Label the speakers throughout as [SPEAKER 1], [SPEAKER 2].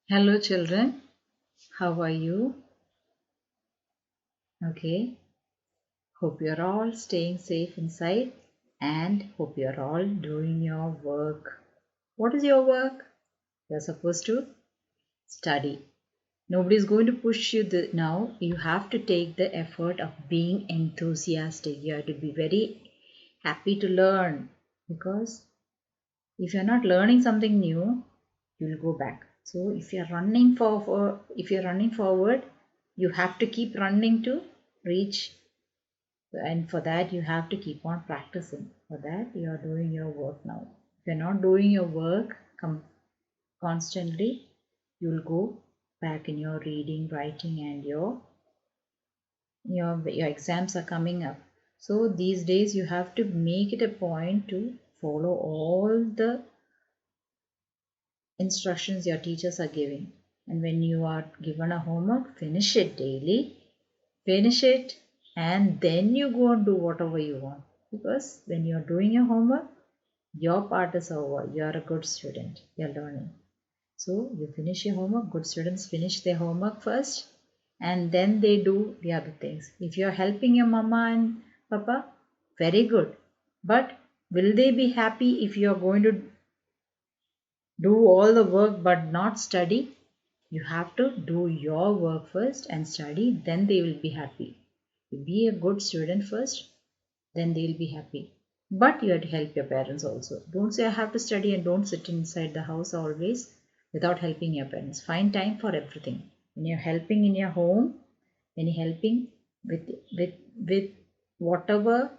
[SPEAKER 1] Hello, children. How are you? Okay. Hope you're all staying safe inside and hope you're all doing your work. What is your work? You're supposed to study. Nobody's going to push you now. You have to take the effort of being enthusiastic. You have to be very happy to learn because if you're not learning something new, you'll go back. So if you're running forward, you have to keep running to reach, and for that you have to keep on practicing. For that you are doing your work now. If you're not doing your work constantly, you'll go back in your reading, writing, and your exams are coming up. So these days you have to make it a point to follow all the instructions your teachers are giving. And when you are given a homework, finish it daily, finish it, and then you go and do whatever you want. Because when you're doing your homework, your part is over. You're a good student, you're learning. So you finish your homework. Good students finish their homework first, and then they do the other things. If you're helping your mama and papa, very good. But will they be happy if you're going to do all the work but not study? You have to do your work first and study, then they will be happy. You be a good student first, then they'll be happy. But you have to help your parents also. Don't say I have to study and don't sit inside the house always without helping your parents. Find time for everything. When you're helping in your home, when you're helping with with with whatever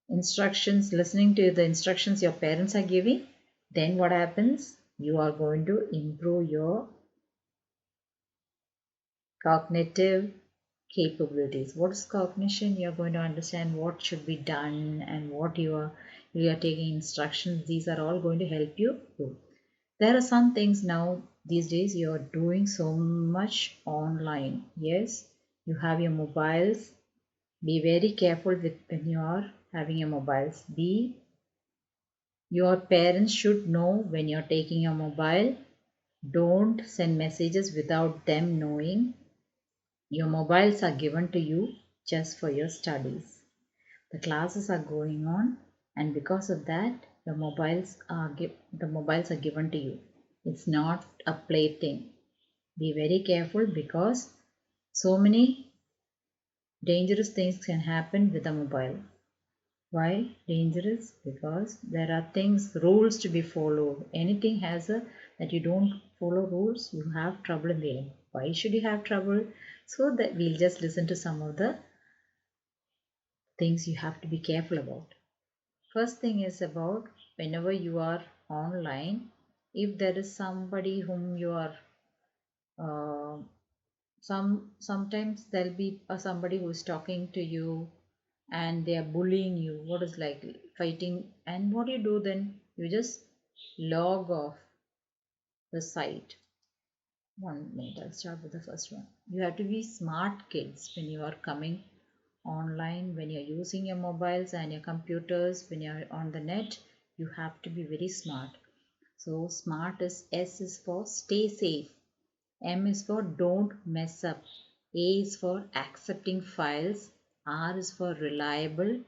[SPEAKER 1] instructions, listening to the instructions your parents are giving, then what happens? You are going to improve your cognitive capabilities. What is cognition? You're going to understand what should be done and what you are taking instructions. These are all going to help you do. There are some things now these days you are doing so much online. Yes, you have your mobiles. Be very careful with when you are having your mobiles. Be Your parents should know when you're taking your mobile. Don't send messages without them knowing. Your mobiles are given to you just for your studies. The classes are going on, and because of that, the mobiles are given to you. It's not a plaything. Be very careful because so many dangerous things can happen with a mobile. Why dangerous? Because there are rules to be followed. Anything has a that you don't follow rules, you have trouble in the end. Why should you have trouble? So that we'll just listen to some of the things you have to be careful about. First thing is about whenever you are online, if there is somebody whom you are uh, sometimes there'll be somebody who is talking to you and they are bullying you, what is like fighting, and what do you do then? You just log off the site. 1 minute, I'll start with the first one. You have to be smart kids when you are coming online, when you're using your mobiles and your computers, when you're on the net. You have to be very smart. So smart is S is for stay safe, M is for don't mess up, A is for accepting files, R is for reliable,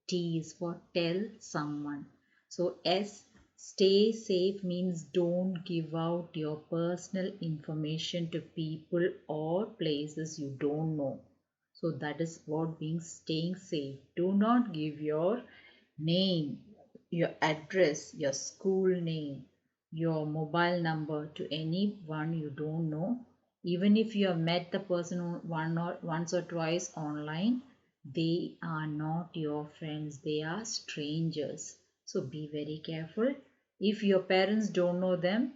[SPEAKER 1] T is for tell someone. So S, stay safe, means don't give out your personal information to people or places you don't know. So that is what being staying safe. Do not give your name, your address, your school name, your mobile number to anyone you don't know. Even if you have met the person once or twice online, they are not your friends, they are strangers. So be very careful. If your parents don't know them,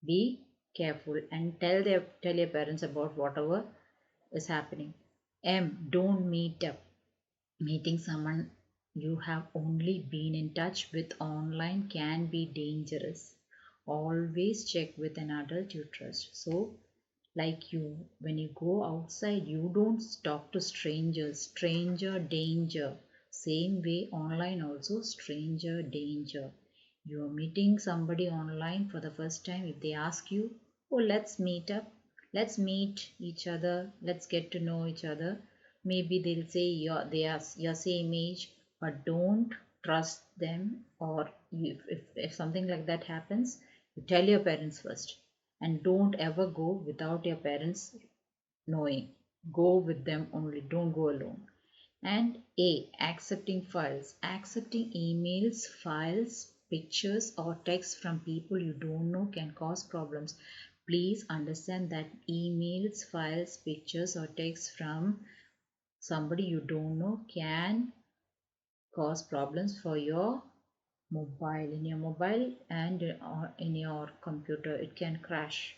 [SPEAKER 1] be careful and tell your parents about whatever is happening. M, don't meet up. Meeting someone you have only been in touch with online can be dangerous. Always check with an adult you trust. So, like you, when you go outside, you don't talk to strangers. Stranger danger. Same way online also, stranger danger. You are meeting somebody online for the first time. If they ask you, oh, let's meet up, let's meet each other, let's get to know each other, maybe they'll say they are your same age, but don't trust them. Or if something like that happens, you tell your parents first, and don't ever go without your parents knowing. Go with them only, don't go alone. And A. Accepting files. Accepting emails, files, pictures, or texts from people you don't know can cause problems. Please understand that emails, files, pictures, or texts from somebody you don't know can cause problems for your mobile, in your mobile and in your computer. It can crash,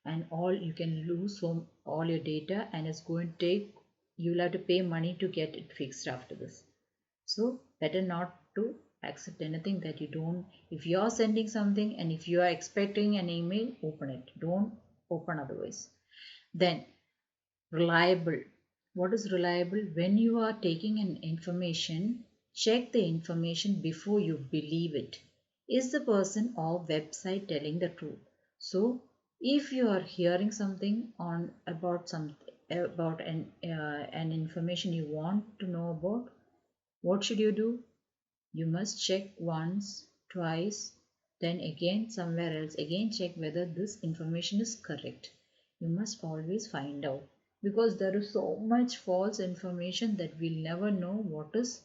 [SPEAKER 1] and all you can lose all your data, and it's going to take, you'll have to pay money to get it fixed after this. So better not to accept anything that you don't. If you are sending something and if you are expecting an email, open it. Don't open otherwise. Then reliable. What is reliable? When you are taking an information, check the information before you believe it. Is the person or website telling the truth? So if you are hearing something on about something, about an information you want to know about, what should you do? You must check once, twice, then again somewhere else. Again check whether this information is correct. You must always find out, because there is so much false information that we'll never know what is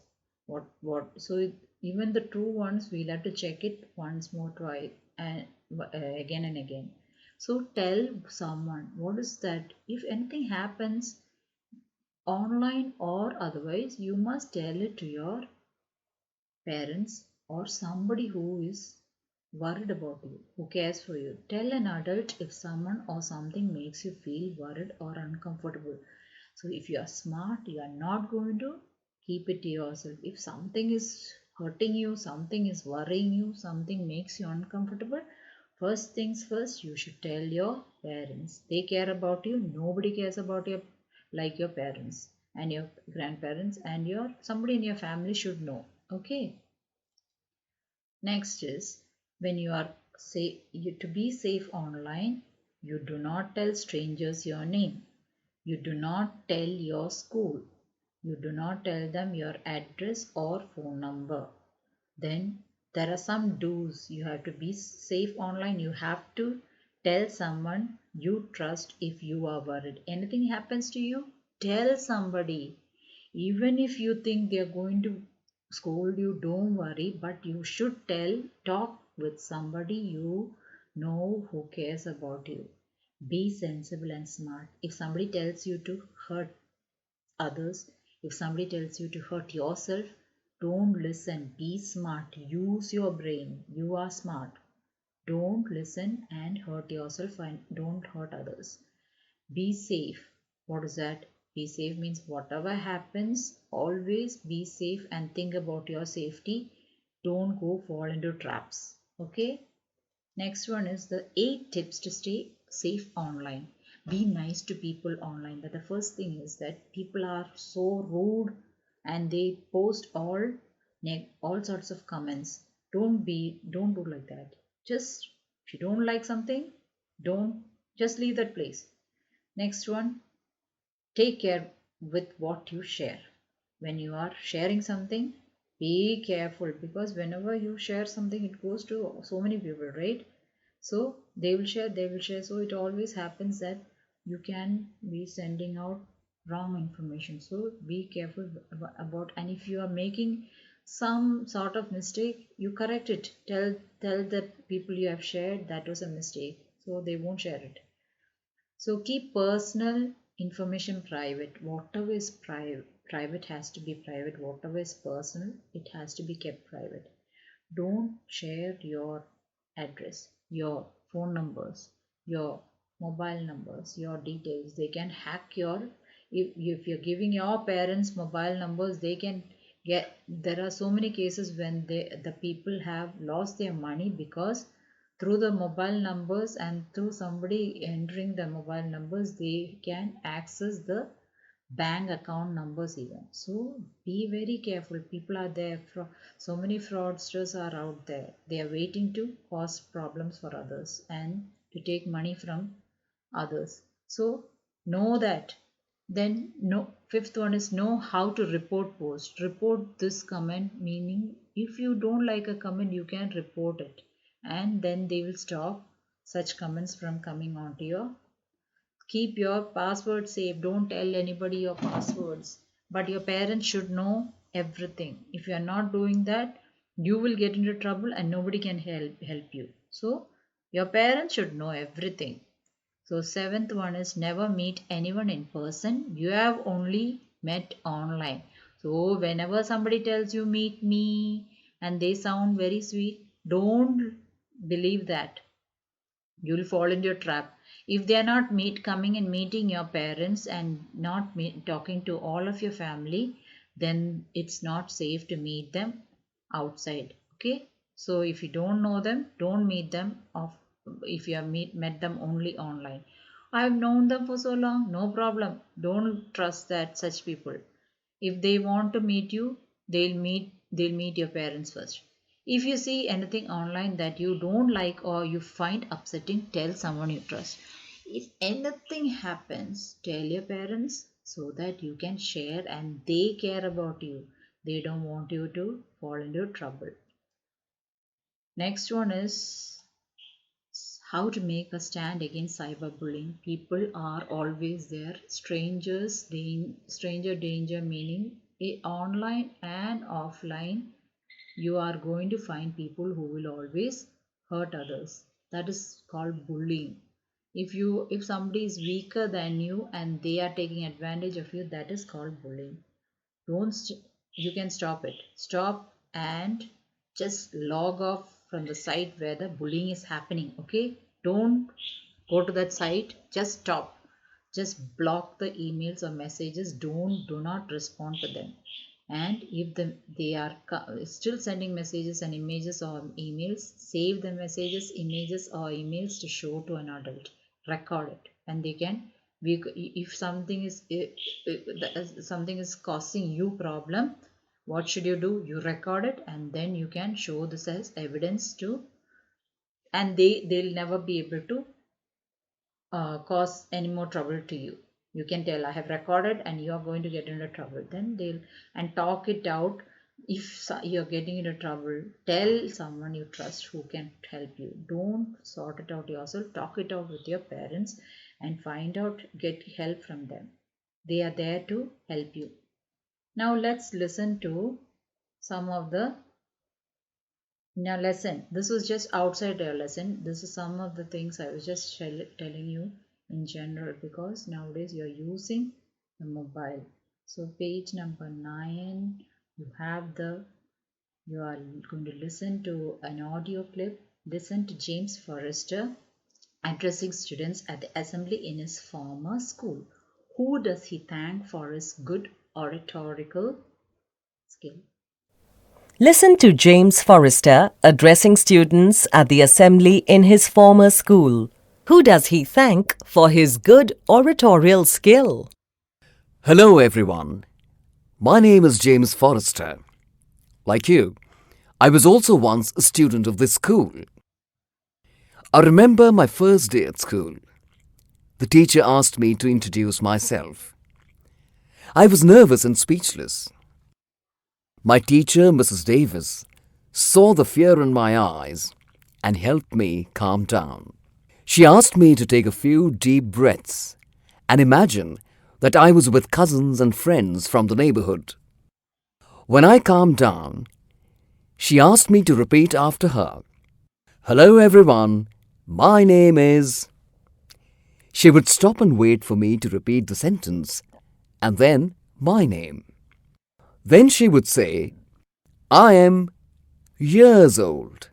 [SPEAKER 1] what. So even the true ones, we'll have to check it once more, twice, and again and again. So tell someone what is that. If anything happens online or otherwise, you must tell it to your parents or somebody who is worried about you, who cares for you. Tell an adult if someone or something makes you feel worried or uncomfortable. So if you are smart, you are not going to keep it to yourself. If something is hurting you, something is worrying you, something makes you uncomfortable, first things first, you should tell your parents. They care about you. Nobody cares about you like your parents and your grandparents, and your somebody in your family should know. Okay. Next is, when you are to be safe online, you do not tell strangers your name. You do not tell your school. You do not tell them your address or phone number. Then there are some do's. You have to be safe online. You have to tell someone you trust if you are worried. Anything happens to you, tell somebody. Even if you think they are going to scold you, don't worry, but you should talk with somebody you know who cares about you. Be sensible and smart. If somebody tells you to hurt others, if somebody tells you to hurt yourself, don't listen. Be smart. Use your brain. You are smart. Don't listen and hurt yourself, and don't hurt others. Be safe. What is that? Be safe means whatever happens, always be safe and think about your safety. Don't go fall into traps. Okay? Next one is the 8 tips to stay safe online. Be nice to people online. But the first thing is that people are so rude and they post all sorts of comments. Don't do like that. Just if you don't like something, don't just leave that place. Next one, take care with what you share. When you are sharing something, be careful, because whenever you share something, it goes to so many people, right? So they will share. So it always happens that you can be sending out wrong information. So be careful about, and if you are making some sort of mistake, you correct it. Tell the people you have shared that was a mistake, so they won't share it. So keep personal information private. Whatever is private has to be private. Whatever is personal, it has to be kept private. Don't share your address, your phone numbers, your mobile numbers, your details. They can hack your, if you're giving your parents mobile numbers, they can get, there are so many cases when the people have lost their money because through the mobile numbers, and through somebody entering the mobile numbers, they can access the bank account numbers even. So be very careful. People are there, so many fraudsters are out there. They are waiting to cause problems for others and to take money from others. So know that. Then no, fifth one is know how to report post. Report this comment, meaning if you don't like a comment you can report it, and then they will stop such comments from coming onto your. Keep your password safe. Don't tell anybody your passwords. But your parents should know everything. If you are not doing that, you will get into trouble and nobody can help you. So your parents should know everything. So seventh one is never meet anyone in person. You have only met online. So whenever somebody tells you meet me and they sound very sweet, don't believe that. You'll fall into a trap. If they are not coming and meeting your parents and not talking to all of your family, then it's not safe to meet them outside. Okay, so if you don't know them, don't meet them off. If you have met them only online, I've known them for so long, no problem. Don't trust that such people. If they want to meet you, they'll meet your parents first. If you see anything online that you don't like or you find upsetting, tell someone you trust. If anything happens, tell your parents so that you can share and they care about you. They don't want you to fall into trouble. Next one is how to make a stand against cyberbullying. People are always there. Stranger danger, meaning online and offline, you are going to find people who will always hurt others. That is called bullying. If somebody is weaker than you and they are taking advantage of you, that is called bullying. Don't you can stop it. Stop and just log off from the site where the bullying is happening. Okay, don't go to that site. Just stop. Just block the emails or messages. Do not respond to them. And if they are still sending messages and images or emails, save the messages, images or emails to show to an adult. Record it and they can. If something is causing you problem, what should you do? You record it and then you can show this as evidence to, and they'll never be able to cause any more trouble to you. You can tell, I have recorded and you are going to get into trouble. Then they'll, and talk it out. If you're getting into trouble, tell someone you trust who can help you. Don't sort it out yourself. Talk it out with your parents and find out, get help from them. They are there to help you. Now let's listen to some of the now lesson. This was just outside your lesson. This is some of the things I was just telling you in general, because nowadays you're using the mobile. So page number 9, you are going to listen to an audio clip. Listen to James Forrester addressing students at the assembly in his former school. Who does he thank for his good oratorical skill?
[SPEAKER 2] Listen to James Forrester addressing students at the assembly in his former school. Who does he thank for his good oratorial skill?
[SPEAKER 3] Hello, everyone. My name is James Forrester. Like you, I was also once a student of this school. I remember my first day at school. The teacher asked me to introduce myself. I was nervous and speechless. My teacher, Mrs. Davis, saw the fear in my eyes and helped me calm down. She asked me to take a few deep breaths and imagine that I was with cousins and friends from the neighborhood. When I calmed down, she asked me to repeat after her. Hello everyone, my name is... She would stop and wait for me to repeat the sentence and then my name. Then she would say, I am years old,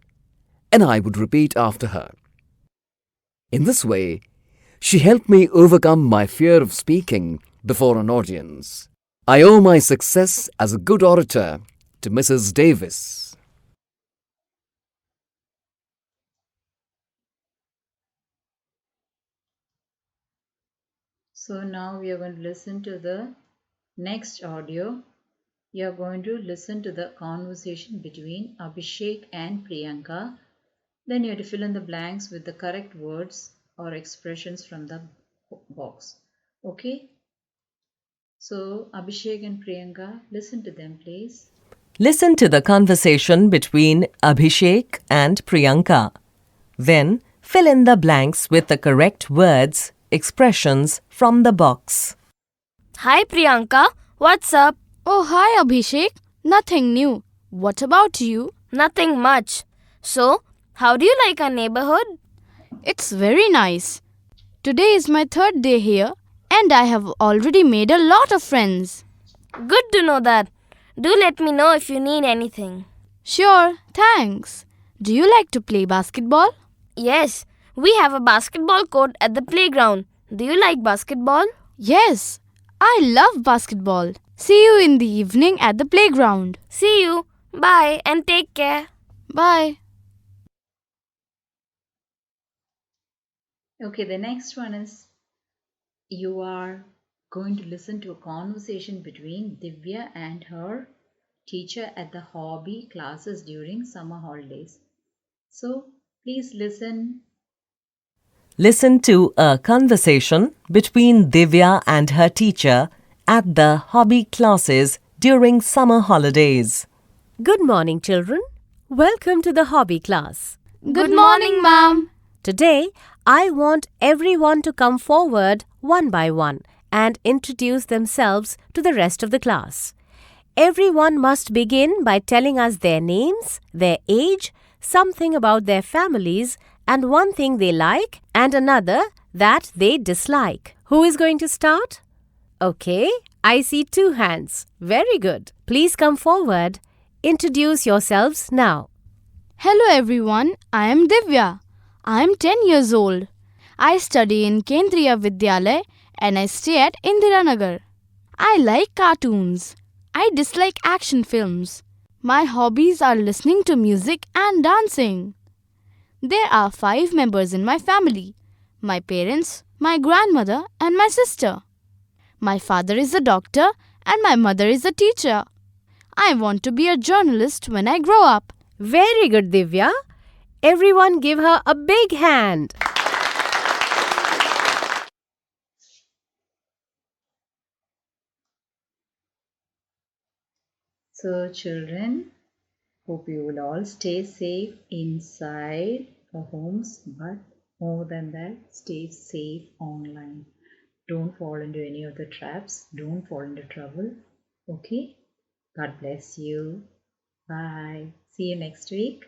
[SPEAKER 3] and I would repeat after her. In this way, she helped me overcome my fear of speaking before an audience. I owe my success as a good orator to Mrs. Davis.
[SPEAKER 1] So now we are going to listen to the Next audio, you are going to listen to the conversation between Abhishek and Priyanka. Then you have to fill in the blanks with the correct words or expressions from the box. Okay? So, Abhishek and Priyanka, listen to them, please.
[SPEAKER 2] Listen to the conversation between Abhishek and Priyanka. Then fill in the blanks with the correct words, expressions from the box.
[SPEAKER 4] Hi Priyanka, what's up?
[SPEAKER 5] Oh, hi Abhishek. Nothing new. What about you?
[SPEAKER 4] Nothing much. So, how do you like our neighborhood?
[SPEAKER 5] It's very nice. Today is my third day here and I have already made a lot of friends.
[SPEAKER 4] Good to know that. Do let me know if you need anything.
[SPEAKER 5] Sure, thanks. Do you like to play basketball?
[SPEAKER 4] Yes, we have a basketball court at the playground. Do you like basketball?
[SPEAKER 5] Yes, I love basketball. See you in the evening at the playground.
[SPEAKER 4] See you. Bye and take care.
[SPEAKER 5] Bye.
[SPEAKER 1] Okay, the next one is you are going to listen to a conversation between Divya and her teacher at the hobby classes during summer holidays. So, please listen.
[SPEAKER 2] Listen to a conversation between Divya and her teacher at the hobby classes during summer holidays.
[SPEAKER 6] Good morning, children. Welcome to the hobby class.
[SPEAKER 5] Good morning, ma'am.
[SPEAKER 6] Today, I want everyone to come forward one by one and introduce themselves to the rest of the class. Everyone must begin by telling us their names, their age, something about their families, and one thing they like and another that they dislike. Who is going to start? Okay, I see 2 hands. Very good. Please come forward. Introduce yourselves now.
[SPEAKER 5] Hello everyone, I am Divya. I am 10 years old. I study in Kendriya Vidyalaya and I stay at Indiranagar. I like cartoons. I dislike action films. My hobbies are listening to music and dancing. There are 5 members in my family. My parents, my grandmother and my sister. My father is a doctor and my mother is a teacher. I want to be a journalist when I grow up.
[SPEAKER 6] Very good, Divya. Everyone give her a big hand.
[SPEAKER 1] So, children, hope you will all stay safe inside your homes, but more than that, stay safe online. Don't fall into any of the traps, don't fall into trouble. Okay? God bless you. Bye. See you next week.